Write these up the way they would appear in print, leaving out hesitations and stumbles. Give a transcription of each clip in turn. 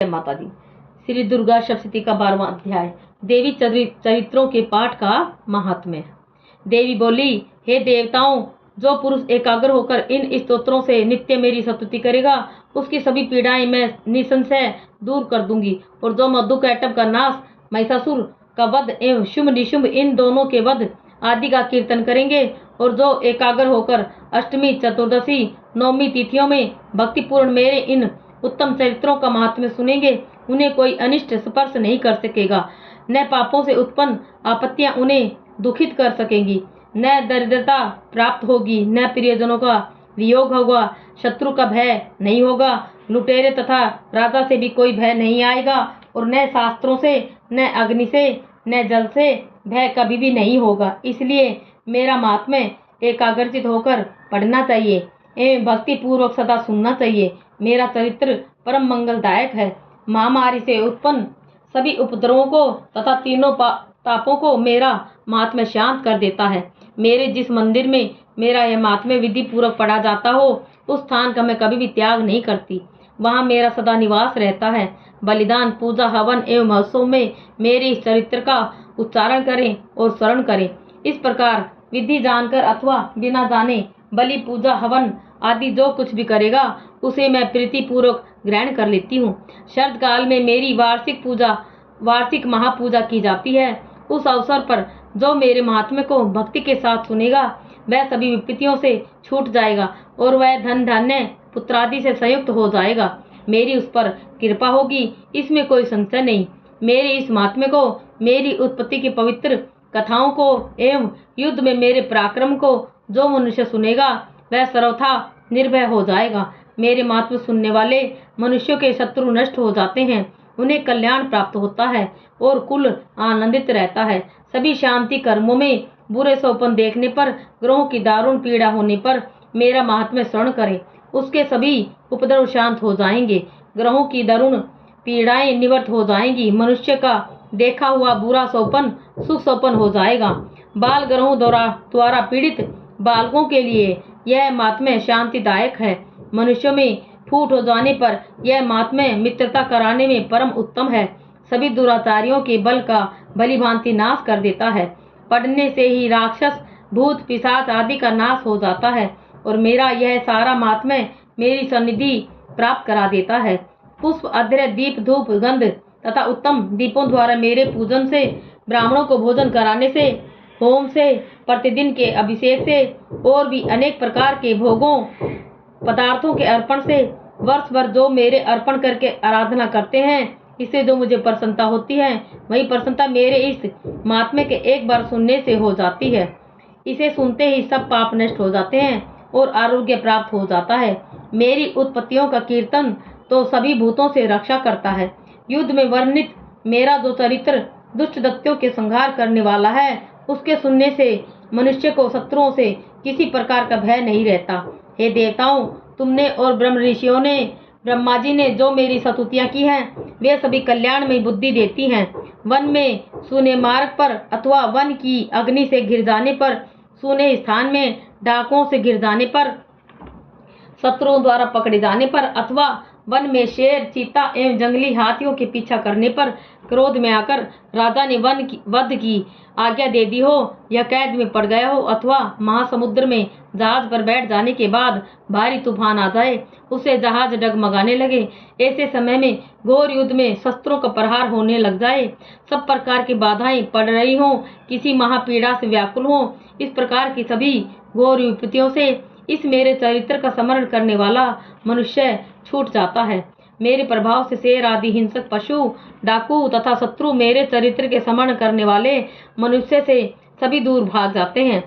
माता दी। श्री दुर्गा सप्तशती का 12वां अध्याय। देवी चरित्रों के पाठ का महात्म्य। देवी बोली, हे देवताओं, जो पुरुष एकाग्र होकर इन स्तोत्रों से नित्य मेरी स्तुति करेगा उसकी सभी पीड़ाएं मैं निसंशय दूर कर दूंगी। और जो मधुकैटभ का नाश, महिषासुर का वध एवं शुंभ निशुंभ इन दोनों के वध आदि का कीर्तन करेंगे और जो एकाग्र होकर अष्टमी, चतुर्दशी, नवमी तिथियों में भक्तिपूर्ण मेरे इन उत्तम चरित्रों का महात्म्य सुनेंगे, उन्हें कोई अनिष्ट स्पर्श नहीं कर सकेगा। न पापों से उत्पन्न आपत्तियां उन्हें दुखित कर सकेंगी, न दरिद्रता प्राप्त होगी, न प्रियजनों का वियोग होगा, शत्रु का भय नहीं होगा, लुटेरे तथा राजा से भी कोई भय नहीं आएगा, और न शास्त्रों से, न अग्नि से, न जल से भय कभी भी नहीं होगा। इसलिए मेरा महात्म्य एकाग्रचित होकर पढ़ना चाहिए एवं भक्ति पूर्वक सदा सुनना चाहिए। मेरा चरित्र परम मंगलदायक है। महामारी से उत्पन्न सभी उपद्रवों को तथा तीनों तापों को मेरा महात्म्य शांत कर देता है। मेरे जिस मंदिर में मेरा यह महात्म्य विधि पूर्वक पढ़ा जाता हो, उस स्थान का मैं कभी भी त्याग नहीं करती। वहाँ मेरा सदा निवास रहता है। बलिदान, पूजा, हवन एवं महोत्सव में मेरे इस चरित्र का उच्चारण करें और स्मरण करें। इस प्रकार विधि जानकर अथवा बिना जाने बलि, पूजा, हवन आदि जो कुछ भी करेगा उसे मैं प्रीति पूर्वक ग्रहण कर लेती हूँ। शरद काल में मेरी वार्षिक महापूजा की जाती है। उस अवसर पर जो मेरे महात्म्य को भक्ति के साथ सुनेगा वह सभी विपत्तियों से छूट जाएगा और वह धन धान्य पुत्रादि से संयुक्त हो जाएगा। मेरी उस पर कृपा होगी, इसमें कोई संशय नहीं। मेरे इस महात्म्य को, मेरी उत्पत्ति की पवित्र कथाओं को एवं युद्ध में मेरे पराक्रम को जो मनुष्य सुनेगा वह सर्वथा निर्भय हो जाएगा। मेरे महात्म्य सुनने वाले मनुष्यों के शत्रु नष्ट हो जाते हैं, उन्हें कल्याण प्राप्त होता है और कुल आनंदित रहता है। सभी शांति कर्मों में बुरे सोपन देखने पर, ग्रहों की दारुण पीड़ा होने पर मेरा महात्म्य श्रवण करें, उसके सभी उपद्रव शांत हो जाएंगे, ग्रहों की दारुण पीड़ाएं निवृत्त हो जाएंगी, मनुष्य का देखा हुआ बुरा सोपन सुख सोपन हो जाएगा। बाल ग्रहों द्वारा पीड़ित बालकों के लिए यह महात्म्य शांतिदायक है। मनुष्यों में फूट हो जाने पर यह महात्म्य मित्रता कराने में परम उत्तम है। सभी दुराचारियों के बल का भली भांति नाश कर देता है। पढ़ने से ही राक्षस, भूत, पिशाच आदि का नाश हो जाता है और मेरा यह सारा महात्म्य मेरी सन्निधि प्राप्त करा देता है। पुष्प, अध्र्य, दीप, धूप, गंध तथा उत्तम दीपों द्वारा मेरे पूजन से, ब्राह्मणों को भोजन कराने से, होम से, प्रतिदिन के अभिषेक से और भी अनेक प्रकार के भोगों पदार्थों के अर्पण से वर्ष भर जो मेरे अर्पण करके आराधना करते हैं, इससे जो मुझे प्रसन्नता होती है, वही प्रसन्नता मेरे इस महात्म्य के एक बार सुनने से हो जाती है। इसे सुनते ही सब पाप नष्ट हो जाते हैं और आरोग्य प्राप्त हो जाता है। मेरी उत्पत्तियों का कीर्तन तो सभी भूतों से रक्षा करता है। युद्ध में वर्णित मेरा जो चरित्र दुष्ट दैत्यों के संहार करने वाला है, उसके सुनने से मनुष्य को शत्रुओं से किसी प्रकार का भय नहीं रहता। हे देवताओं, तुमने और ब्रह्म ऋषियों ने, ब्रह्मा जी ने जो मेरी स्तुतियां की हैं, वे सभी कल्याण में बुद्धि देती हैं। वन में सूने मार्ग पर अथवा वन की अग्नि से घिर जाने पर, सूने स्थान में डाकुओं से घिर जाने पर, शत्रुओं द्वारा पकड़े जाने पर अथवा वन में शेर, चीता एवं जंगली हाथियों के पीछा करने पर क्रोध में आकर राजा ने वध की आज्ञा दे दी हो या कैद में पड़ गया हो अथवा महासमुद्र में जहाज पर बैठ जाने के बाद भारी तूफान आ जाए, उससे जहाज डगमगाने लगे, ऐसे समय में घोर युद्ध में शस्त्रों का प्रहार होने लग जाए, सब प्रकार की बाधाएं पड़ रही हों, किसी महापीड़ा से व्याकुल हों, इस प्रकार की सभी घोर विपत्तियों से इस मेरे चरित्र का स्मरण करने वाला मनुष्य छूट जाता है। मेरे प्रभाव से शेर आदि हिंसक पशु, डाकू तथा शत्रु मेरे चरित्र के स्मरण करने वाले मनुष्य से सभी दूर भाग जाते हैं।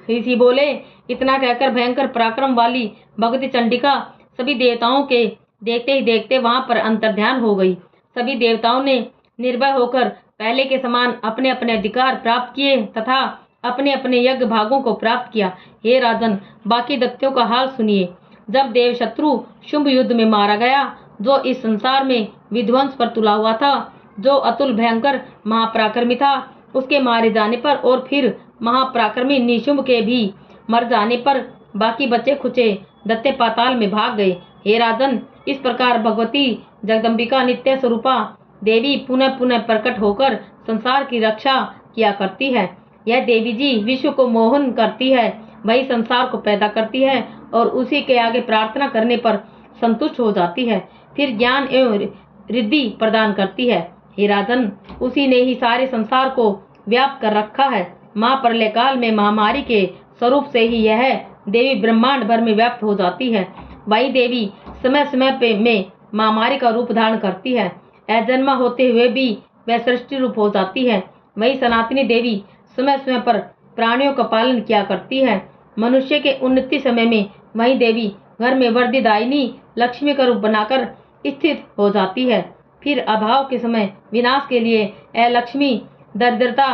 ऋषि बोले, इतना कहकर भयंकर पराक्रम वाली भगवती चंडिका सभी देवताओं के देखते ही देखते वहां पर अंतर्ध्यान हो गई। सभी देवताओं ने निर्भय होकर पहले के समान अपने अपने अधिकार प्राप्त किए तथा अपने अपने यज्ञ भागों को प्राप्त किया। हे राजन, बाकी दैत्यों का हाल सुनिए। जब देव शत्रु शुंभ युद्ध में मारा गया, जो इस संसार में विध्वंस पर तुला हुआ था, जो अतुल भयंकर महापराक्रमी था, उसके मारे जाने पर और फिर महापराक्रमी निशुंभ के भी मर जाने पर बाकी बचे खुचे दैत्य पाताल में भाग गए। हे राजन, इस प्रकार भगवती जगदम्बिका नित्य स्वरूपा देवी पुनः पुनः प्रकट होकर संसार की रक्षा किया करती है। यह देवी जी विश्व को मोहन करती है, वही संसार को पैदा करती है और उसी के आगे प्रार्थना करने पर संतुष्ट हो जाती है, फिर ज्ञान एवं रिद्धि प्रदान करती है। हे राजन, उसी ने ही सारे संसार को व्याप्त कर रखा है। माँ प्रलय काल में महामारी के स्वरूप से ही यह देवी ब्रह्मांड भर में व्याप्त हो जाती है। वही देवी समय समय पे में महामारी का रूप धारण करती है। अजन्मा होते हुए भी वह सृष्टि रूप हो जाती है। वही सनातनी देवी समय समय पर प्राणियों का पालन किया करती है। मनुष्य के उन्नति समय में वही देवी घर में वृद्धिदायिनी लक्ष्मी का रूप बनाकर स्थित हो जाती है। फिर अभाव के समय विनाश के लिए अलक्ष्मी दरिद्रता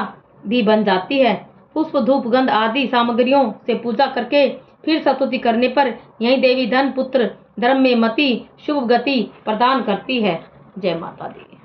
भी बन जाती है। पुष्प धूप गंध आदि सामग्रियों से पूजा करके फिर स्तुति करने पर यही देवी धन पुत्र धर्म में मति शुभ गति प्रदान करती है। जय माता दी।